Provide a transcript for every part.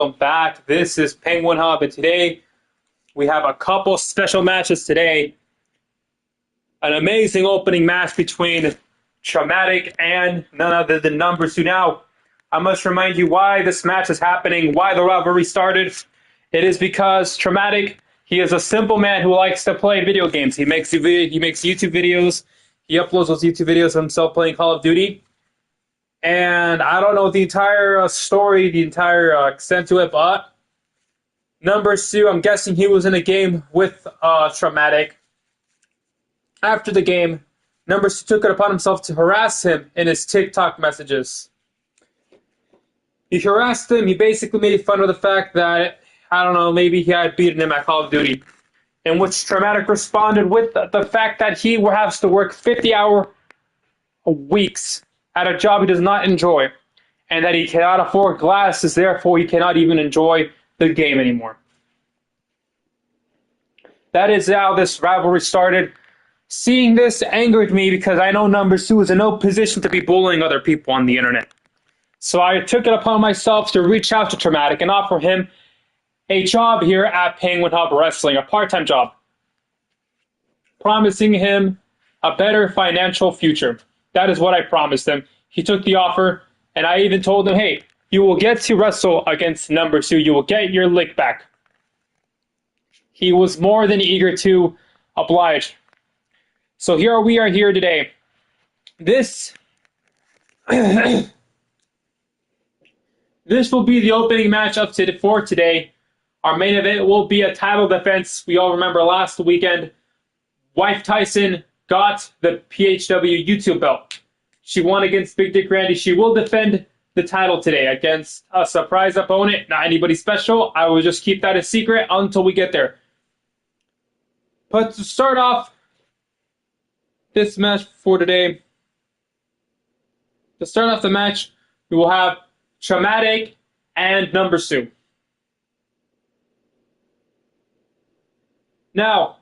Welcome back. This is Penguin Hub, and today we have a couple special matches today. An amazing opening match between Traumatic and none other than Number 2. Now, I must remind you why this match is happening, why the rivalry started. It is because Traumatic, he is a simple man who likes to play video games. He makes YouTube videos. He uploads those YouTube videos of himself playing Call of Duty. And I don't know the entire story, the entire extent to it, but Number 2, I'm guessing he was in a game with Traumatic. After the game, Number 2 took it upon himself to harass him in his TikTok messages. He harassed him. He basically made fun of the fact that, I don't know, maybe he had beaten him at Call of Duty. In which Traumatic responded with the fact that he has to work 50-hour weeks at a job he does not enjoy, and that he cannot afford glasses, therefore he cannot even enjoy the game anymore. That is how this rivalry started. Seeing this angered me because I know Number 2 is in no position to be bullying other people on the internet. So I took it upon myself to reach out to Traumatic and offer him a job here at Penguin Hub Wrestling, a part-time job, promising him a better financial future. That is what I promised him. He took the offer, and I even told him, hey, you will get to wrestle against Number 2. You will get your lick back. He was more than eager to oblige. So here we are here today. This will be the opening match for today. Our main event will be a title defense. We all remember last weekend, Wife Tyson got the PHW YouTube belt. She won against Big Dick Randy. She will defend the title today against a surprise opponent. Not anybody special. I will just keep that a secret until we get there. But to start off this match for today, to start off the match, we will have Traumatic and Number 2. Now,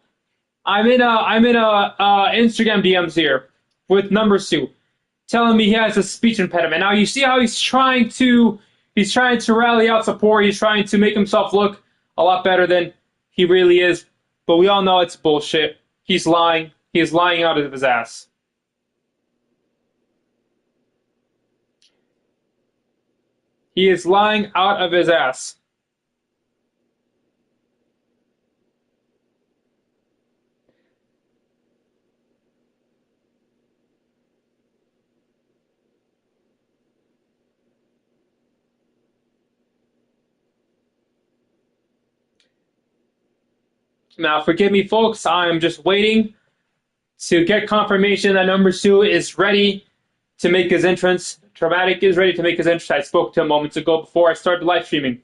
I'm in Instagram DMs here with Number 2, telling me he has a speech impediment. Now you see how he's trying to rally out support. He's trying to make himself look a lot better than he really is. But we all know it's bullshit. He's lying. He is lying out of his ass. He is lying out of his ass. Now, forgive me, folks. I'm just waiting to get confirmation that Number 2 is ready to make his entrance. Traumatic is ready to make his entrance. I spoke to him moments ago before I started live streaming.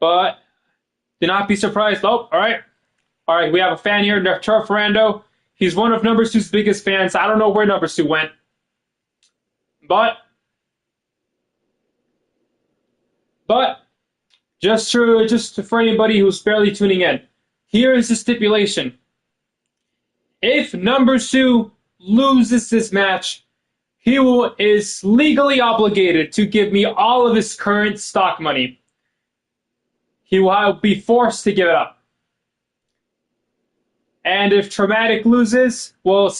But do not be surprised. Oh, all right. All right, we have a fan here, Phw Friday. He's one of Number 2's biggest fans. I don't know where Number 2 went. But just for anybody who's barely tuning in, here is the stipulation. If Number 2 loses this match, he is legally obligated to give me all of his current stock money. He will be forced to give it up. And if Traumatic loses, well,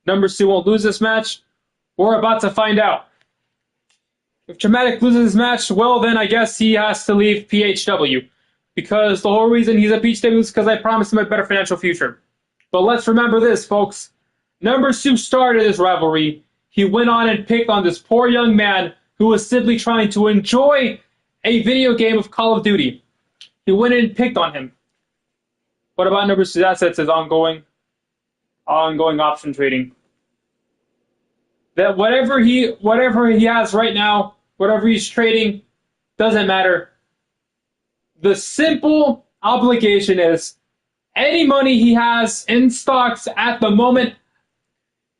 Number 2 won't lose this match. We're about to find out. If Traumatic loses this match, well, then I guess he has to leave PHW. Because the whole reason he's at PHW is because I promised him a better financial future. But let's remember this, folks. Number 2 started this rivalry. He went on and picked on this poor young man who was simply trying to enjoy a video game of Call of Duty. He went in and picked on him. What about Number 2's assets? His ongoing option trading. That whatever he has right now, whatever he's trading, doesn't matter. The simple obligation is any money he has in stocks at the moment,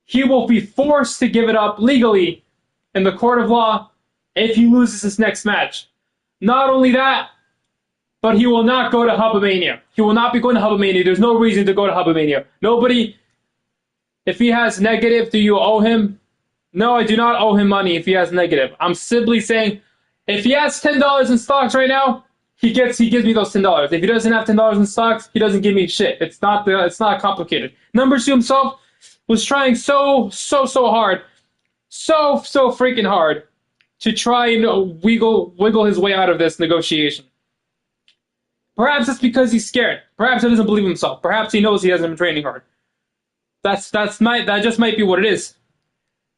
he will be forced to give it up legally in the court of law if he loses his next match. Not only that, but he will not go to Hubomania. He will not be going to Hubomania. There's no reason to go to Hubomania. Nobody, if he has negative, do you owe him? No, I do not owe him money if he has negative. I'm simply saying, if he has $10 in stocks right now, he gives me those $10. If he doesn't have $10 in stocks, he doesn't give me shit. It's not complicated. Number two himself was trying so hard, so freaking hard to try and wiggle his way out of this negotiation. Perhaps it's because he's scared. Perhaps he doesn't believe himself. Perhaps he knows he hasn't been training hard. That just might be what it is.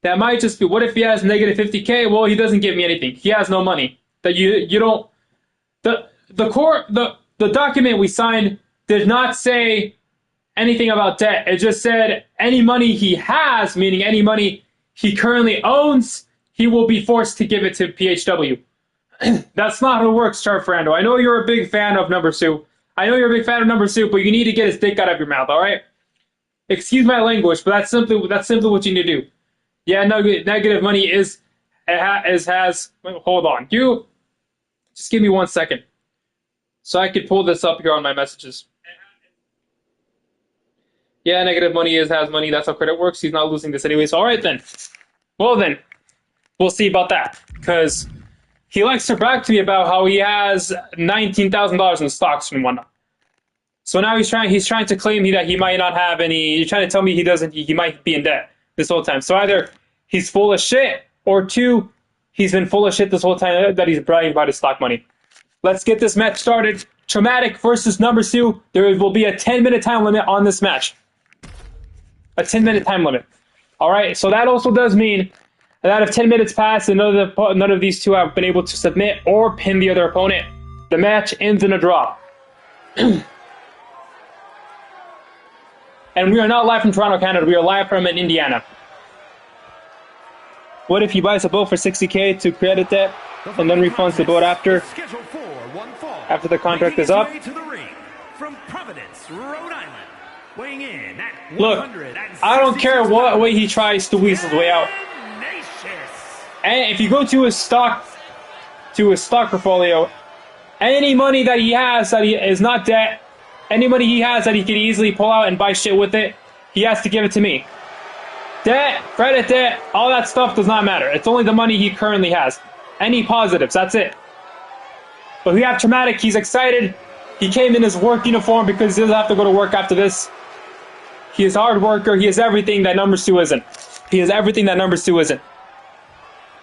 That might just be, what if he has negative 50K? Well, he doesn't give me anything. He has no money. That you don't, the document we signed did not say anything about debt. It just said any money he has, meaning any money he currently owns, he will be forced to give it to PHW. That's not how it works, Char Ferrando. I know you're a big fan of Number Soup. But you need to get his dick out of your mouth, all right? Excuse my language, but that's simply what you need to do. Yeah, no, negative money has. Wait, hold on, you just give me 1 second, so I could pull this up here on my messages. Yeah, negative money has money. That's how credit works. He's not losing this anyway. So all right then. Well then, we'll see about that, because he likes to brag to me about how he has $19,000 in stocks and whatnot. So now he's trying to claim that he might not have any. He's trying to tell me he might be in debt this whole time. So either he's full of shit, or two, he's been full of shit this whole time that he's bragging about his stock money. Let's get this match started. Traumatic versus Number 2. There will be a 10-minute time limit on this match. A 10-minute time limit. All right, so that also does mean that if 10 minutes pass and none of these two have been able to submit or pin the other opponent, the match ends in a draw. And we are not live from Toronto, Canada. We are live from Indiana. What if he buys a boat for $60K to credit debt and then refunds the boat after the contract is up? Look, I don't care what way he tries to weasel his way out. And if you go to his stock portfolio, any money that he has that is not debt, any money he has that he can easily pull out and buy shit with it, he has to give it to me. Debt, credit debt, all that stuff does not matter. It's only the money he currently has. Any positives, that's it. But we have Traumatic, he's excited. He came in his work uniform because he doesn't have to go to work after this. He is a hard worker, he is everything that Number 2 isn't. He is everything that Number 2 isn't.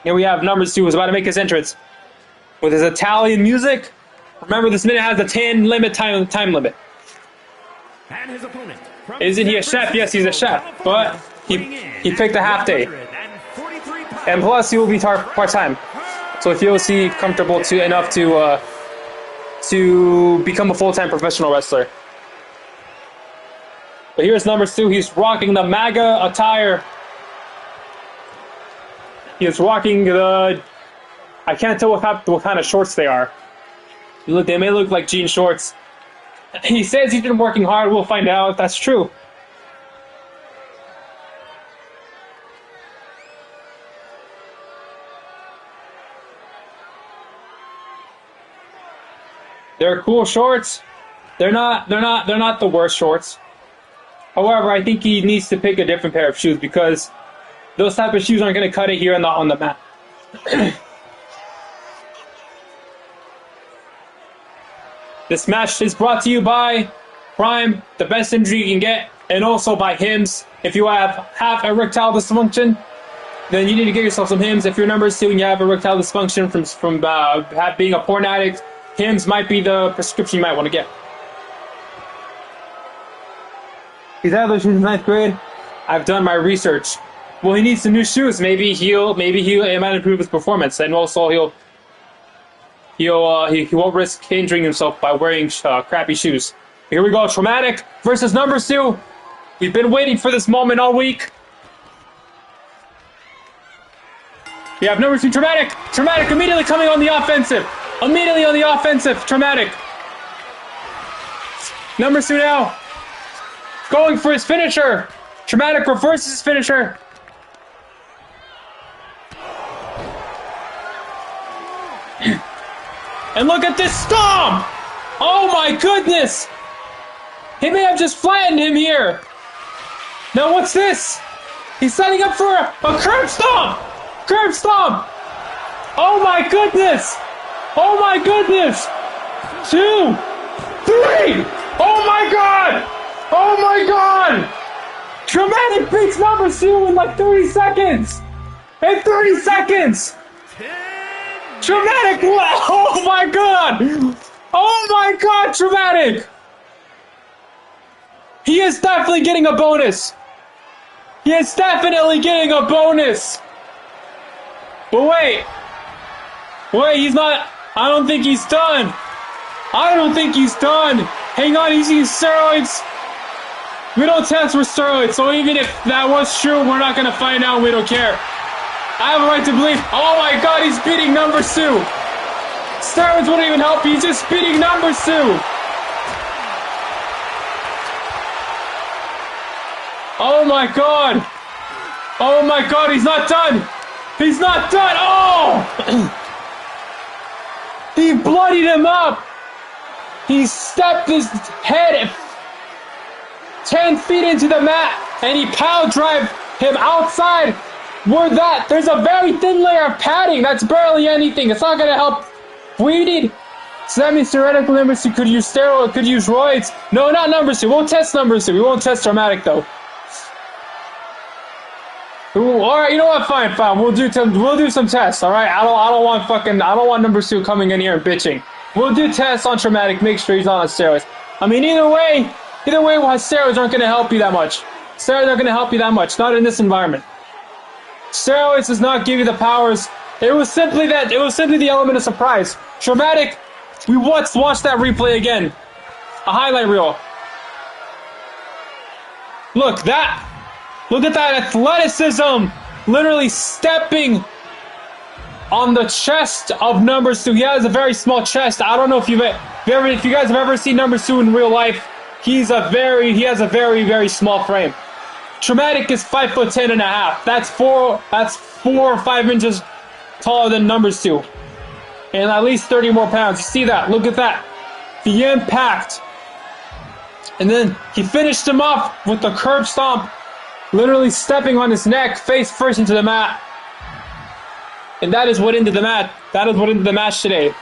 Here we have Number 2 who's about to make his entrance. With his Italian music. Remember, this minute has a 10 time limit. And his opponent, isn't he a chef? Yes, he's a chef, but he picked a half day, and plus he will be part-time, so he feels comfortable enough to become a full-time professional wrestler. But here's Number 2. He's rocking the MAGA attire. He is rocking the. I can't tell what kind of shorts they are. They may look like jean shorts. He says he's been working hard. We'll find out if that's true. They're cool shorts. They're not the worst shorts. However, I think he needs to pick a different pair of shoes because those type of shoes aren't going to cut it here on the mat. This match is brought to you by Prime, the best injury you can get, and also by Hims. If you have half erectile dysfunction, then you need to get yourself some Hims. If you're Number 2 and you have erectile dysfunction from being a porn addict, Hims might be the prescription you might want to get. He's had those shoes in 9th grade. I've done my research. Well, he needs some new shoes. Maybe it might improve his performance, and also he won't risk injuring himself by wearing crappy shoes. Here we go, Traumatic versus Number 2. We've been waiting for this moment all week. We have Number 2, Traumatic. Traumatic immediately coming on the offensive. Immediately on the offensive, Traumatic. Number 2 now. Going for his finisher. Traumatic reverses his finisher. And look at this stomp! Oh my goodness! He may have just flattened him here. Now what's this? He's setting up for a curb stomp! Curb stomp! Oh my goodness! Oh my goodness! 2, 3! Oh my god! Oh my god! Dramatic beats number 2 in like 30 seconds! In 30 seconds! Dramatic! Oh my god! Oh my god, Dramatic! He is definitely getting a bonus! He is definitely getting a bonus! But wait! Wait, he's not... I don't think he's done! I don't think he's done! Hang on, he's using steroids! We don't test for steroids, so even if that was true, we're not gonna find out and we don't care. I have a right to believe... Oh my god, he's beating number 2! Steroids wouldn't even help, he's just beating number 2! Oh my god! Oh my god, he's not done! He's not done! Oh! He bloodied him up! He stepped his head 10 feet into the mat and he power drive him outside where there's a very thin layer of padding. That's barely anything. It's not gonna help. We need... So that means theoretical number 2 could use steroids, could use roids. No, not number 2. We won't test number 2. We won't test Dramatic though. Ooh, all right, you know what? Fine. We'll do some tests. All right. I don't want number 2 coming in here and bitching. We'll do tests on Dramatic. Make sure he's not on steroids. I mean, either way, steroids aren't going to help you that much. Steroids aren't going to help you that much. Not in this environment. Steroids does not give you the powers. It was simply the element of surprise. Dramatic. We watch that replay again. A highlight reel. Look at that athleticism, literally stepping on the chest of number 2. He has a very small chest. I don't know if you guys have ever seen number 2 in real life. He has a very, very small frame. Dramatic is 5'10" and a half. That's 4 or 5 inches taller than number 2. And at least 30 more pounds. You see that? Look at that. The impact. And then he finished him off with the curb stomp. Literally stepping on his neck, face first into the mat. And that is what ended the match. That is what ended the match today.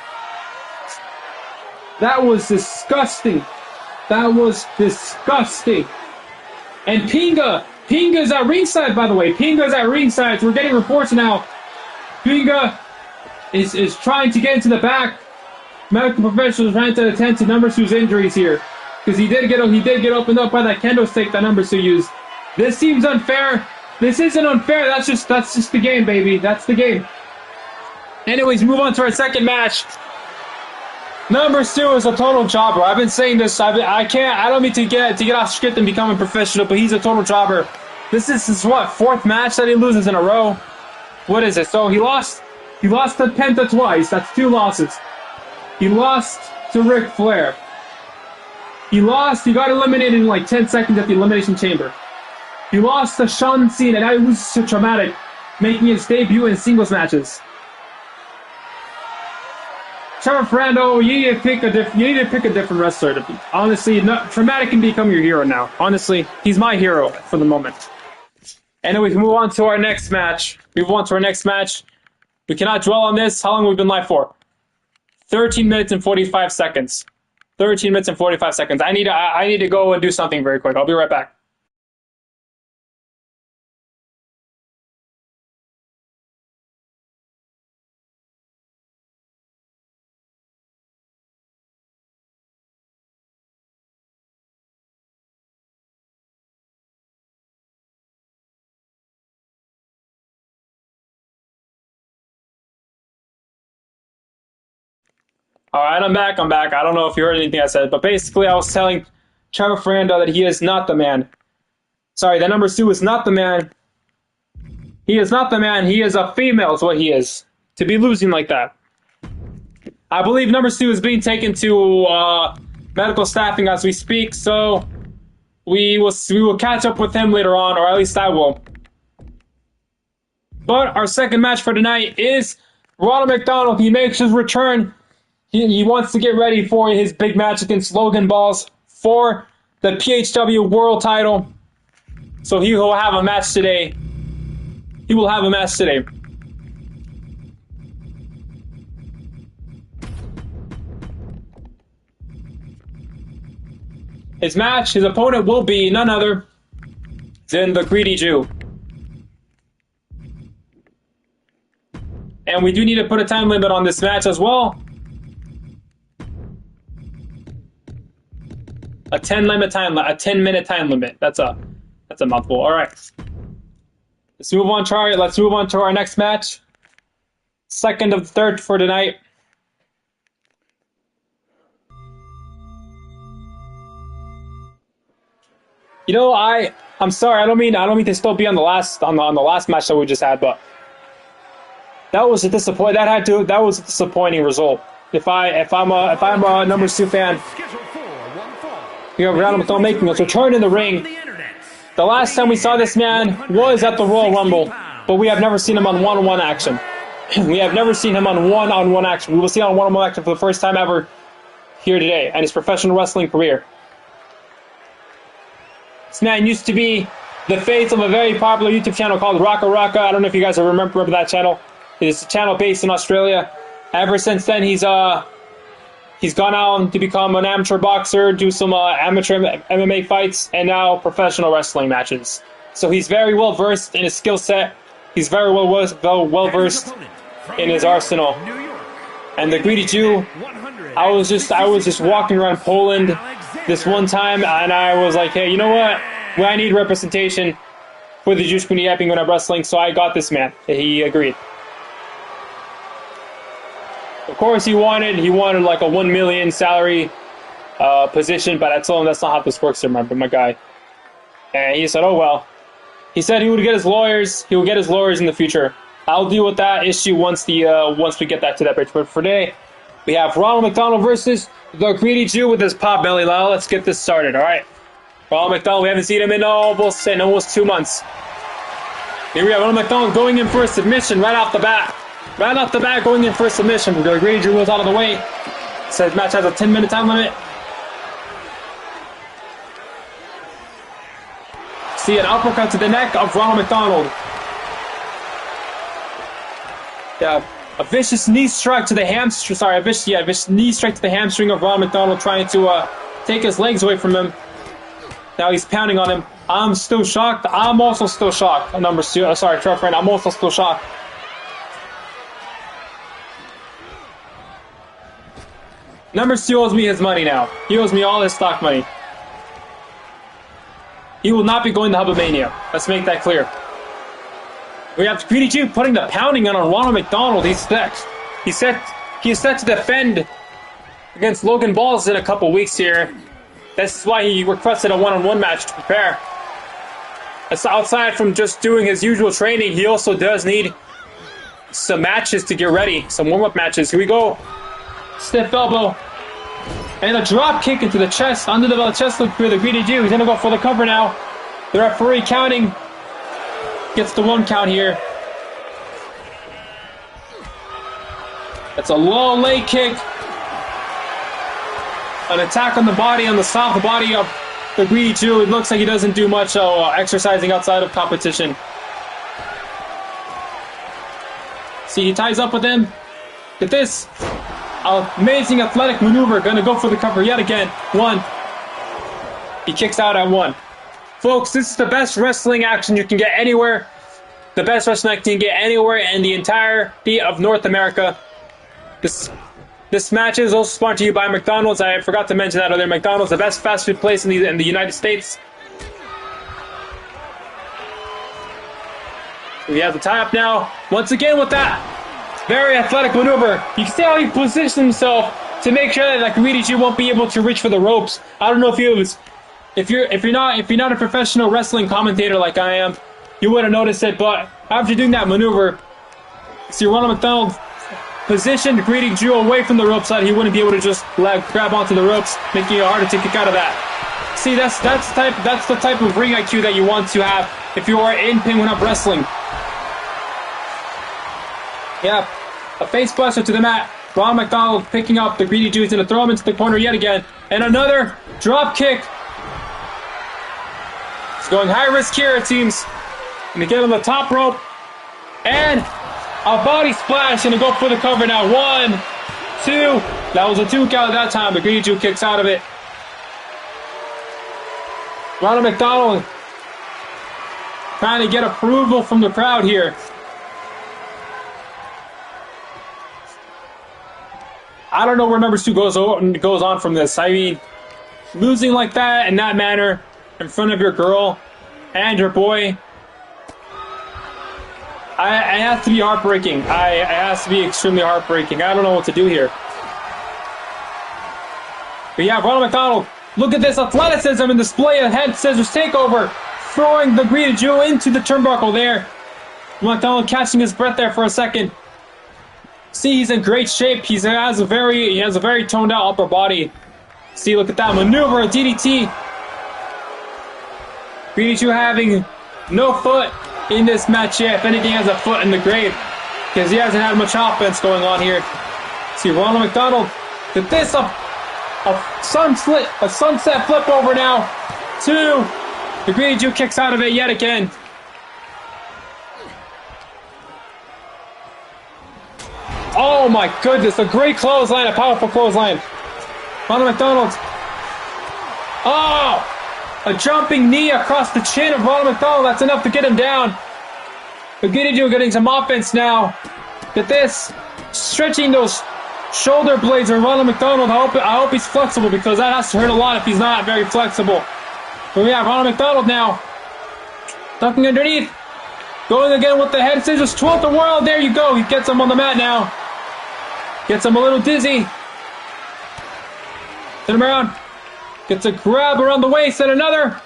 That was disgusting. That was disgusting. And Pinga's at ringside, by the way. Pinga's at ringside. So we're getting reports now. Pinga is trying to get into the back. Medical professionals trying to attend to number 2's injuries here. Because he did get opened up by that kendo stick that number 2 used. This seems unfair. This isn't unfair. That's just the game, baby. That's the game. Anyways, move on to our second match. Number 2 is a total jobber. I've been saying this. I don't mean to get off script and become a professional, but he's a total jobber. This is what, 4th match that he loses in a row. What is it? So he lost to Penta twice. That's 2 losses. He lost to Ric Flair. He got eliminated in like 10 seconds at the Elimination Chamber. He lost to Sean Cena, and now he loses to Dramatic, making his debut in singles matches. Trevor Ferrando, you need to pick a different wrestler. Honestly, Dramatic can become your hero now. Honestly, he's my hero for the moment. Anyways, move on to our next match. We cannot dwell on this. How long have we been live for? 13 minutes and 45 seconds. 13 minutes and 45 seconds. I need to go and do something very quick. I'll be right back. All right, I'm back. I don't know if you heard anything I said, but basically I was telling Trevor Ferrando that he is not the man. Sorry, that number 2 is not the man. He is not the man. He is a female is what he is. To be losing like that. I believe number 2 is being taken to medical staffing as we speak, so we will catch up with him later on, or at least I will. But our second match for tonight is Ronald McDonald. He makes his return. He wants to get ready for his big match against Logan Balls for the PHW World title. So he will have a match today he will have a match today. His opponent will be none other than the Greedy Jew. And we do need to put a time limit on this match as well. A 10-minute time limit. That's a mouthful. All right. Let's move on to our next match. Second of the third for tonight. You know, I'm sorry. I don't mean to still be on the last match that we just had, but that was a disappointing result. If I'm a number 2 fan, we have Ronald McDonald making his return in the ring. The last time we saw this man was at the Royal Rumble, but we have never seen him on one-on-one action. We have never seen him on one-on-one action. We will see him on one-on-one action for the first time ever here today in his professional wrestling career. This man used to be the face of a very popular YouTube channel called Rocka Rocka. I don't know if you guys remember that channel. It is a channel based in Australia. Ever since then, he's gone out to become an amateur boxer, do some amateur MMA fights, and now professional wrestling matches. So he's very well versed in his skill set. He's very well versed in his arsenal. And the Greedy Jew, I was just walking around Poland this one time, and I was like, hey, you know what? Well, I need representation for the Jewish community at Penguin Up Wrestling, so I got this man. He agreed. Of course, he wanted like a $1 million salary position, but I told him that's not how this works. Remember, my guy. And he said, "Oh well." He said he would get his lawyers. He will get his lawyers in the future. I'll deal with that issue once we get that to that bridge. But for today, we have Ronald McDonald versus the Greedy Jew with his pot belly. Now let's get this started. All right, Ronald McDonald. We haven't seen him in almost 2 months. Here we have Ronald McDonald going in for a submission right off the bat. Right off the bat, going in for a submission. The Greedy Jew was out of the way. Says match has a 10-minute time limit. See an uppercut to the neck of Ronald McDonald. Yeah, a vicious knee strike to the hamstring. Sorry, a vicious knee strike to the hamstring of Ronald McDonald, trying to take his legs away from him. Now he's pounding on him. I'm still shocked. I'm also still shocked. Number 2. Sorry, Phw Friday Night. I'm also still shocked. Number 2 owes me his money now. He owes me all his stock money. He will not be going to Hubomania. Let's make that clear. We have Greedy Jew putting the pounding on Ronald McDonald. He's set to defend against Logan Balls in a couple weeks here. That's why he requested a one-on-one match to prepare. Outside from just doing his usual training, he also does need some matches to get ready. Some warm-up matches. Here we go. Stiff elbow. And a drop kick into the chest. Under the chest look for the Greedy Jew. He's going to go for the cover now. The referee counting. Gets the 1 count here. That's a low leg kick. An attack on the body, on the soft body of the Greedy Jew. It looks like he doesn't do much exercising outside of competition. See, he ties up with him. Get this. Amazing athletic maneuver. Gonna go for the cover yet again. 1. He kicks out at 1. Folks, this is the best wrestling action you can get anywhere. The best wrestling action you can get anywhere in the entirety of North America. This match is also sponsored to you by McDonald's. I forgot to mention that earlier. McDonald's, the best fast food place in the United States. We have the tie-up now. Once again with that very athletic maneuver. You can see how he positions himself to make sure that Greedy Jew won't be able to reach for the ropes. I don't know if you're not a professional wrestling commentator like I am, you would have noticed it. But after doing that maneuver, see Ronald McDonald positioned Greedy Jew away from the rope so that he wouldn't be able to just grab onto the ropes, making it harder to kick out of that. See, that's the type of ring IQ that you want to have if you are in Penguin Up Wrestling. Yeah, a face buster to the mat. Ronald McDonald picking up the Greedy Jew. He's going to throw him into the corner yet again. And another drop kick. He's going high risk here, it seems. Going to get on the top rope. And a body splash. Gonna go for the cover now. 1, 2. That was a 2 count at that time. The Greedy Jew kicks out of it. Ronald McDonald trying to get approval from the crowd here. I don't know where number 2 goes on from this. I mean, losing like that in that manner in front of your girl and your boy, it has to be heartbreaking. It has to be extremely heartbreaking. I don't know what to do here. But yeah, Ronald McDonald, look at this athleticism and display of head scissors takeover, throwing the Greedy Jew into the turnbuckle there. McDonald catching his breath there for a second. See, he's in great shape. He has a very toned out upper body. See, look at that maneuver, a DDT. Greedy Jew having no foot in this match yet. If anything, has a foot in the grave because he hasn't had much offense going on here. See, Ronald McDonald did this a sunset flip over now. 2. The Greedy Jew kicks out of it yet again. Oh my goodness, a great clothesline, a powerful clothesline. Ronald McDonald. Oh! A jumping knee across the chin of Ronald McDonald. That's enough to get him down. The Greedy Jew getting some offense now. Get this. Stretching those shoulder blades of Ronald McDonald. I hope he's flexible because that has to hurt a lot if he's not very flexible. But we have Ronald McDonald now. Ducking underneath. Going again with the head scissors. 12th the world. There you go. He gets him on the mat now. Gets him a little dizzy. Turn him around. Gets a grab around the waist and another.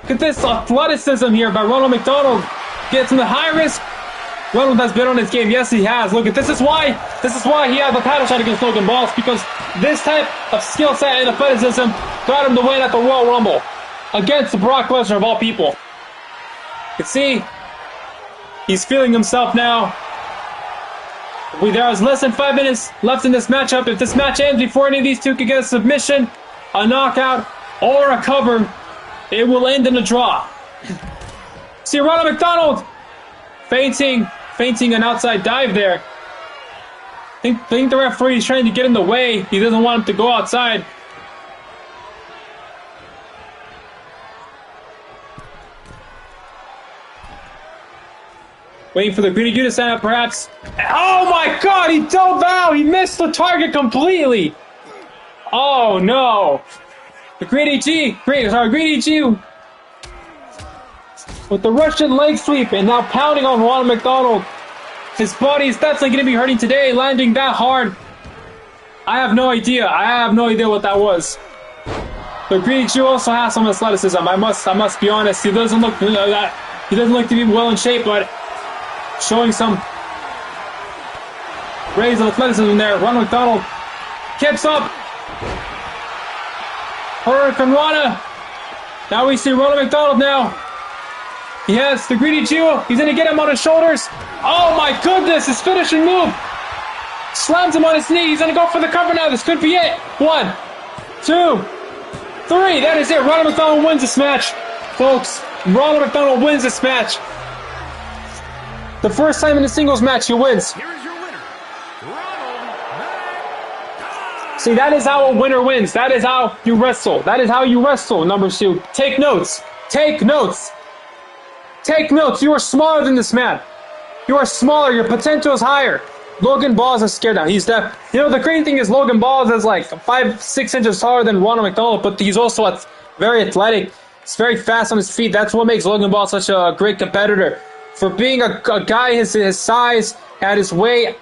Look at this athleticism here by Ronald McDonald. Gets in the high risk. Ronald has been on his game. Yes, he has. Look at this is why he had the title shot against Logan Balls, because this type of skill set and athleticism got him the win at the Royal Rumble against Brock Lesnar of all people. You can see he's feeling himself now. There's less than 5 minutes left in this matchup. If this match ends before any of these two can get a submission, a knockout, or a cover, it will end in a draw. See Ronald McDonald feinting an outside dive there. I think the referee is trying to get in the way. He doesn't want him to go outside. Waiting for the Greedy Jew to stand up, perhaps. Oh my God! He dove out. He missed the target completely. Oh no! The Greedy Jew with the Russian leg sweep and now pounding on Ronald McDonald. His body is definitely going to be hurting today, landing that hard. I have no idea. What that was. The Greedy Jew also has some athleticism. I must be honest. He doesn't look to be well in shape, but showing some raised athleticism there. Ronald McDonald keeps up. Hurricane Rana. Now we see Ronald McDonald now. He has the Greedy Jew. He's going to get him on his shoulders. Oh my goodness, his finishing move. Slams him on his knee. He's going to go for the cover now. This could be it. 1, 2, 3. That is it. Ronald McDonald wins this match. Folks, Ronald McDonald wins this match. The first time in a singles match he wins. Here is your winner, Ronald McDonald. See, that is how a winner wins. That is how you wrestle. That is how you wrestle, number 2. Take notes. Take notes. Take notes. You are smaller than this man. You are smaller. Your potential is higher. Logan Balls is scared now. He's deaf. You know, the crazy thing is Logan Balls is like 5-6 inches taller than Ronald McDonald, but he's also very athletic. He's very fast on his feet. That's what makes Logan Balls such a great competitor. For being a guy his size, at his weight,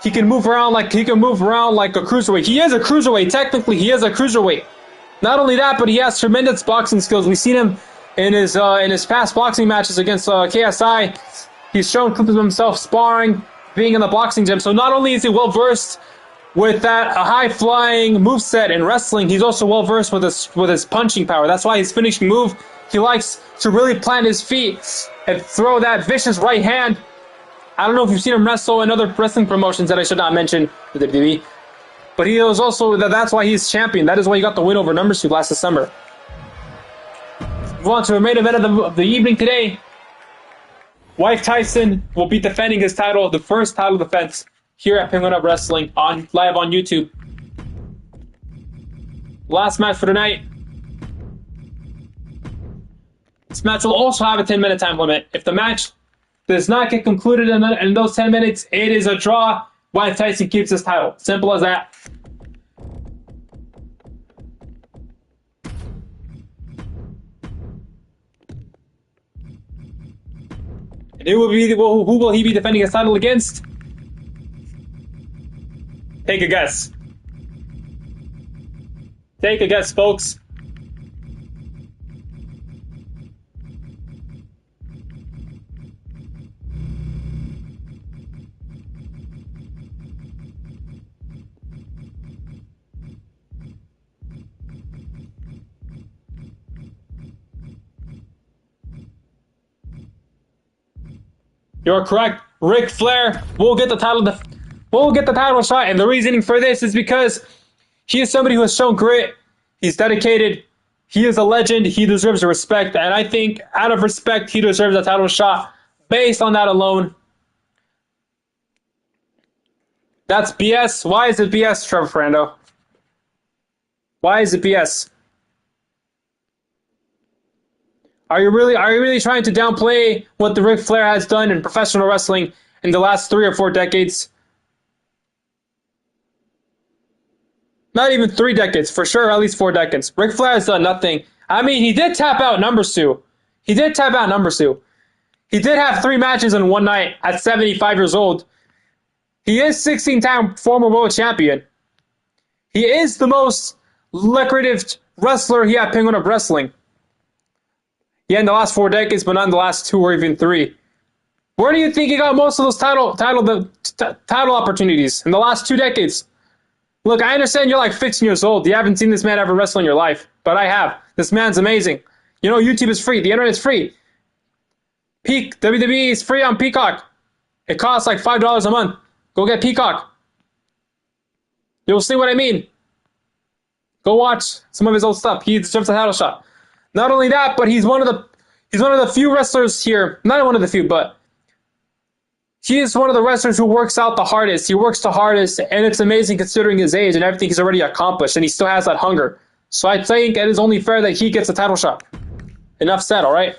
he can move around like a cruiserweight. He is a cruiserweight. Technically, he is a cruiserweight. Not only that, but he has tremendous boxing skills. We've seen him in his past boxing matches against KSI. He's shown clips of himself sparring, being in the boxing gym. So not only is he well versed with that high flying moveset in wrestling, he's also well versed with his punching power. That's why his finishing move, he likes to really plant his feet and throw that vicious right hand. I don't know if you've seen him wrestle in other wrestling promotions that I should not mention, the WWE. But he was also, that's why he's champion. That is why he got the win over number 2 last December. Move on to a main event of the evening today. Wife Tyson will be defending his title, the first title defense here at Penguin Up Wrestling live on YouTube. Last match for tonight. This match will also have a 10-minute time limit. If the match does not get concluded in those 10 minutes, it is a draw. Wife Tyson keeps his title. Simple as that. And who will he be defending his title against? Take a guess. Take a guess, folks. You're correct. Ric Flair will get the title shot, and the reasoning for this is because he is somebody who has shown grit. He's dedicated. He is a legend. He deserves the respect, and I think out of respect, he deserves a title shot based on that alone. That's BS. Why is it BS, Trevor Ferrando? Why is it BS? Are you really trying to downplay what the Ric Flair has done in professional wrestling in the last 3 or 4 decades? Not even 3 decades, for sure, at least 4 decades. Ric Flair has done nothing. I mean, he did tap out numbers too. He did have 3 matches in one night at 75 years old. He is 16-time former world champion. He is the most lucrative wrestler here at Penguin Up Wrestling. Yeah, in the last 4 decades, but not in the last 2 or even 3. Where do you think he got most of those title opportunities in the last 2 decades? Look, I understand you're like 15 years old. You haven't seen this man ever wrestle in your life, but I have. This man's amazing. You know, YouTube is free. The internet is free. WWE is free on Peacock. It costs like $5 a month. Go get Peacock. You'll see what I mean. Go watch some of his old stuff. He deserves a title shot. Not only that, but he's one of the few wrestlers here. Not one of the few, but he is one of the wrestlers who works out the hardest. He works the hardest, and it's amazing considering his age and everything he's already accomplished, and he still has that hunger. So I think it is only fair that he gets a title shot. Enough said, all right?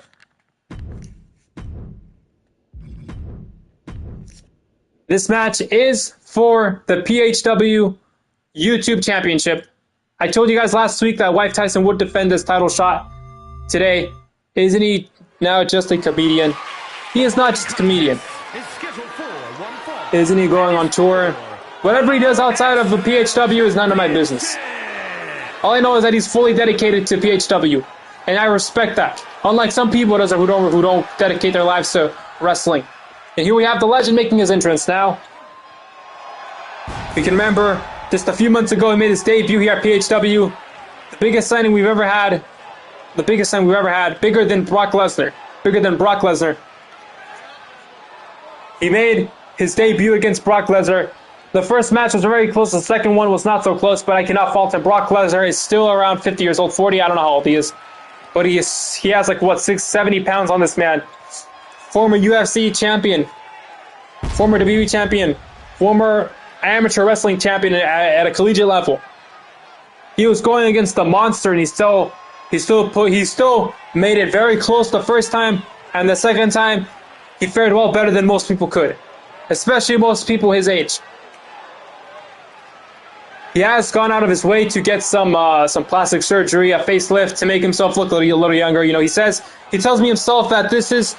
This match is for the PHW YouTube Championship. I told you guys last week that Wife Tyson would defend this title shot today. Isn't he now just a comedian? He is not just a comedian. Isn't he going on tour? Whatever he does outside of the PHW is none of my business. All I know is that he's fully dedicated to PHW, and I respect that. Unlike some people who don't dedicate their lives to wrestling. And here we have the legend making his entrance now. We can remember just a few months ago he made his debut here at PHW. The biggest signing we've ever had. The biggest signing we've ever had. Bigger than Brock Lesnar. He made his debut against Brock Lesnar. The first match was very close. The second one was not so close, but I cannot fault him. Brock Lesnar is still around 50 years old, 40. I don't know how old he is. But he has like, what, 70 pounds on this man. Former UFC champion. Former WWE champion. Former amateur wrestling champion at a collegiate level. He was going against the monster, and he still made it very close the first time, and the second time he fared well better than most people could, especially most people his age. He has gone out of his way to get some plastic surgery, a facelift, to make himself look a little younger. You know, he tells me himself that this is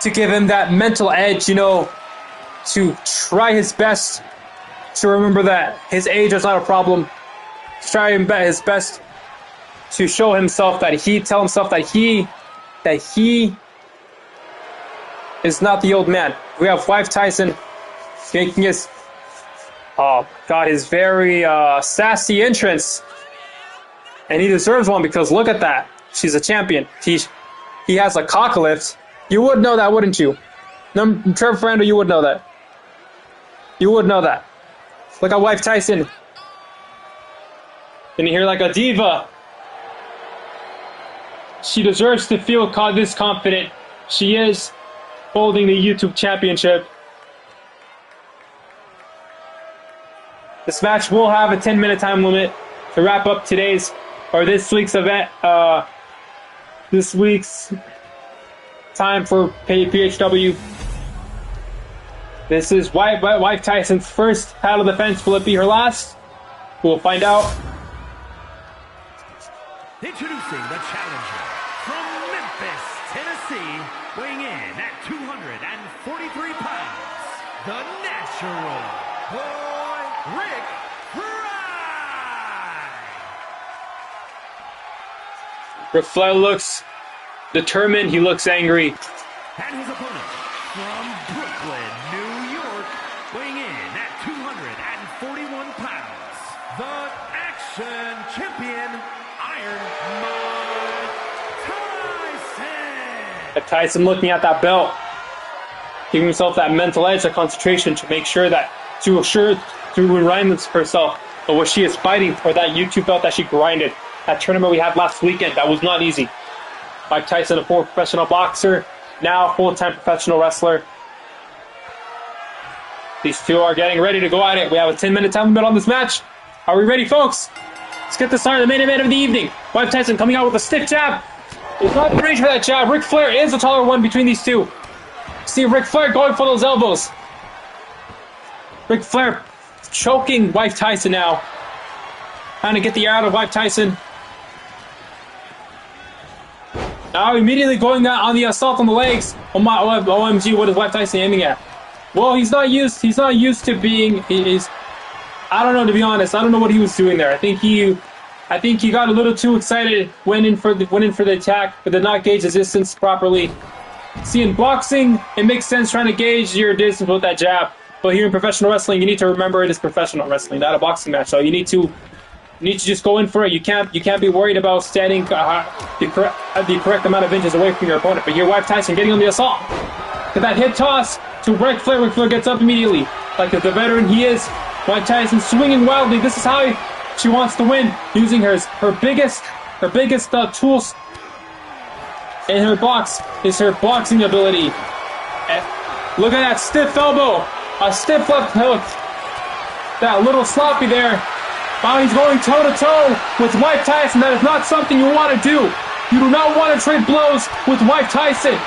to give him that mental edge, you know, to try his best to remember that his age is not a problem. To try his best to show himself that he is not the old man. We have Wife Tyson making his very sassy entrance, and he deserves one because look at that. She's a champion. He has a cock lift. You would know that, wouldn't you? Trevor Ferrando, you would know that. You would know that. Look at Wife Tyson. And here like a diva. She deserves to feel this confident. She is holding the YouTube championship. This match will have a 10-minute time limit to wrap up this week's event. This week's time for PHW. This is Wife Tyson's first title defense. Will it be her last? We'll find out. Introducing the challenger from Memphis, Tennessee, weighing in at 243 pounds, the Natural Boy, Rick Fry. Ric Flair looks determined. He looks angry. And his opponent from Brooklyn, New York, weighing in at 241 pounds, the Action Champion, Iron Mike Tyson. Tyson looking at that belt, giving himself that mental edge, that concentration to make sure that, to remind herself of what she is fighting for, that YouTube belt that she grinded. That tournament we had last weekend, that was not easy. Mike Tyson, a former professional boxer, now full-time professional wrestler. These two are getting ready to go at it. We have a 10-minute time limit on this match. Are we ready, folks? Let's get this started. The main event of the evening. Mike Tyson coming out with a stiff jab. He's not in range for that jab. Ric Flair is the taller one between these two. See Ric Flair going for those elbows. Ric Flair choking Wife Tyson now. Trying to get the air out of Wife Tyson. Now immediately going on the assault on the legs. Oh my, OMG, what is Wife Tyson aiming at? Well, he's not used to being, I don't know, to be honest. I don't know what he was doing there. I think he got a little too excited, went in for the attack, but did not gauge his distance properly. See, in boxing, it makes sense trying to gauge your distance with that jab. But here in professional wrestling, you need to remember it is professional wrestling, not a boxing match. So you need to just go in for it. You can't be worried about standing the correct amount of inches away from your opponent. But here, Wife Tyson getting on the assault. Get that hip toss to Ric Flair. Ric Flair gets up immediately, like the veteran he is. Wife Tyson swinging wildly. This is how she wants to win, using her biggest tools in her box is her boxing ability. Look at that stiff elbow, a stiff left hook. That little sloppy there. Wow, he's going toe-to-toe with Wife Tyson. That is not something you want to do. You do not want to trade blows with Wife Tyson.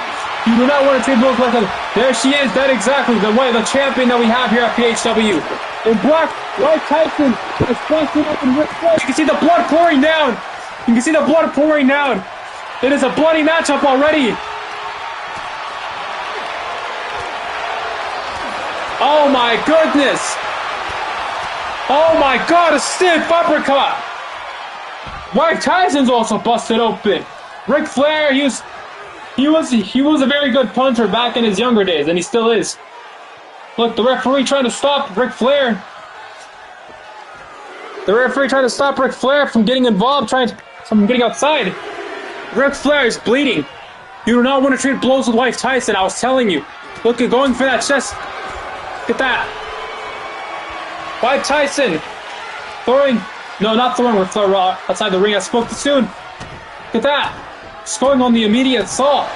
You do not want to trade blows like that. There she is. That exactly the champion that we have here at PHW. In black, Wife Tyson is busting up in Ric Flair. You can see the blood pouring down. You can see the blood pouring down. It is a bloody matchup already. Oh my goodness. Oh my God, a stiff uppercut. Mike Tyson's also busted open. Ric Flair, he was a very good puncher back in his younger days, and he still is. Look, the referee trying to stop Ric Flair. The referee trying to stop Ric Flair from getting involved, from getting outside. Ric Flair is bleeding. You do not want to trade blows with Wife Tyson, I was telling you. Look at going for that chest. Look at that. Wife Tyson not throwing Ric Flair outside the ring. I spoke too soon. Look at that. Just going on the immediate assault.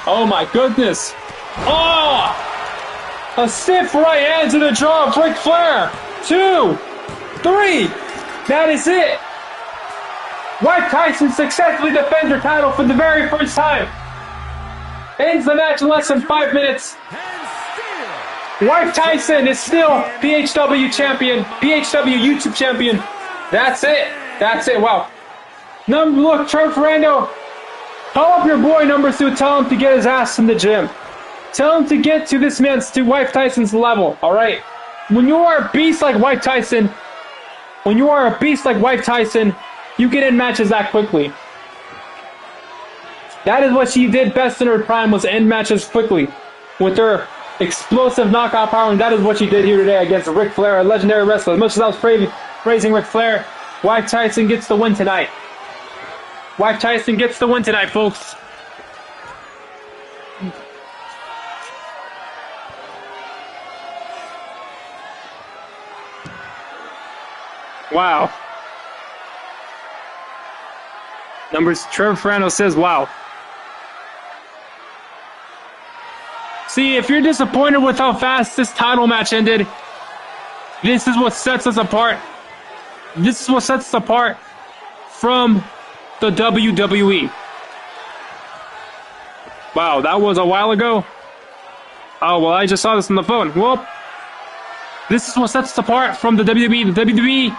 Oh my goodness. Oh! A stiff right hand to the jaw of Ric Flair. 2, 3. That is it. Wife Tyson successfully defends her title for the very first time. Ends the match in less than 5 minutes. Wife Tyson is still PHW champion, PHW YouTube champion. That's it. That's it. Wow. Look, Phw Friday, call up your boy number 2. Tell him to get his ass in the gym. Tell him to get to Wife Tyson's level. All right. When you are a beast like Wife Tyson, you get in matches that quickly. That is what she did best in her prime, was end matches quickly with her explosive knockout power, and that is what she did here today against Ric Flair, a legendary wrestler. As much as I was praising Ric Flair, Wife Tyson gets the win tonight. Wife Tyson gets the win tonight, folks. Wow. Trevor Fernando says, wow. See, if you're disappointed with how fast this title match ended, this is what sets us apart. This is what sets us apart from the WWE. Wow, that was a while ago. Oh, well, I just saw this on the phone. Well, this is what sets us apart from the WWE. The WWE,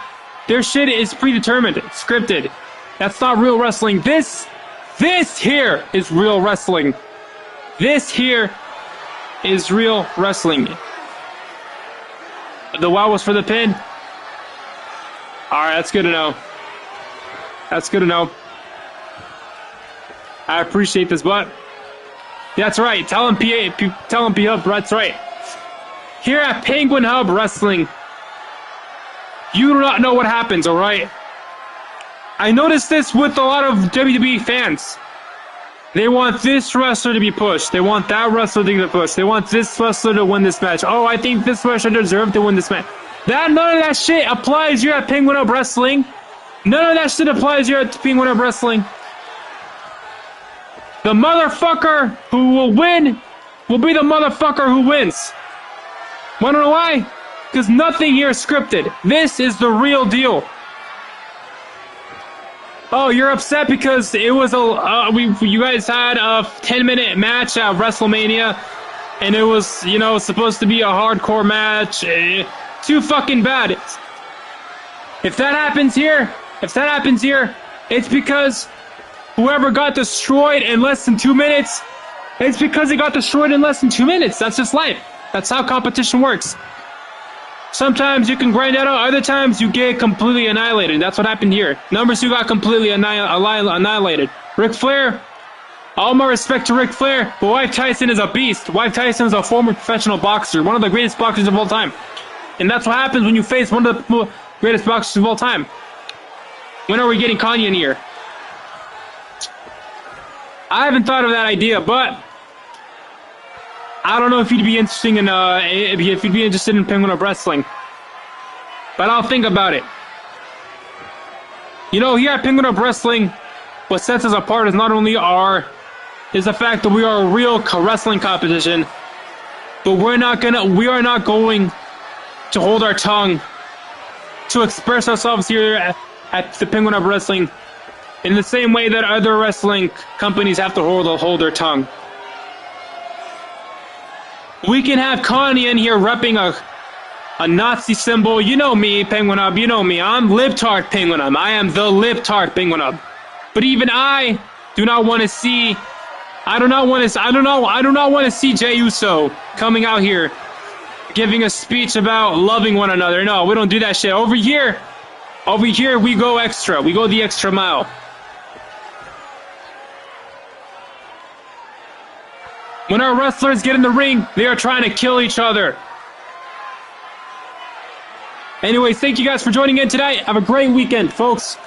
their shit is predetermined, scripted. That's not real wrestling. This here is real wrestling. This here is real wrestling. The wow was for the pin. Alright, that's good to know. That's good to know. I appreciate this, but that's right. Tell him P-Hub, that's right. Here at Penguin Hub Wrestling, you do not know what happens, alright? I noticed this with a lot of WWE fans. They want this wrestler to be pushed. They want that wrestler to be pushed. They want this wrestler to win this match. Oh, I think this wrestler deserved to win this match. None of that shit applies here at Penguin Hub Wrestling. None of that shit applies here at Penguin Hub Wrestling. The motherfucker who will win will be the motherfucker who wins. Wanna know why? Because nothing here is scripted. This is the real deal. Oh, you're upset because it was you guys had a 10-minute match at WrestleMania, and it was, supposed to be a hardcore match. Too fucking bad. If that happens here, it's because whoever got destroyed in less than 2 minutes, it's because they got destroyed in less than 2 minutes. That's just life. That's how competition works. Sometimes you can grind it out, other times you get completely annihilated. That's what happened here. Number 2 got completely annihilated. Ric Flair, all my respect to Ric Flair, but Mike Tyson is a beast. Mike Tyson is a former professional boxer, one of the greatest boxers of all time. And that's what happens when you face one of the greatest boxers of all time. When are we getting Kanye in here? I haven't thought of that idea, but I don't know if you'd be interested in Penguin Hub Wrestling. But I'll think about it. Here at Penguin Hub Wrestling, what sets us apart is not only the fact that we are a real wrestling competition, but we are not going to hold our tongue to express ourselves here at the Penguin Hub Wrestling in the same way that other wrestling companies have to hold their tongue. We can have Kanye in here repping a Nazi symbol. You know me, Penguin Hub. You know me. I'm libtard Penguin Hub. I am the libtard Penguin Hub. But even I do not want to see. I do not want to see Jey Uso coming out here giving a speech about loving one another. No, we don't do that shit. Over here, we go extra. We go the extra mile. When our wrestlers get in the ring, they are trying to kill each other. Anyways, thank you guys for joining in today. Have a great weekend, folks.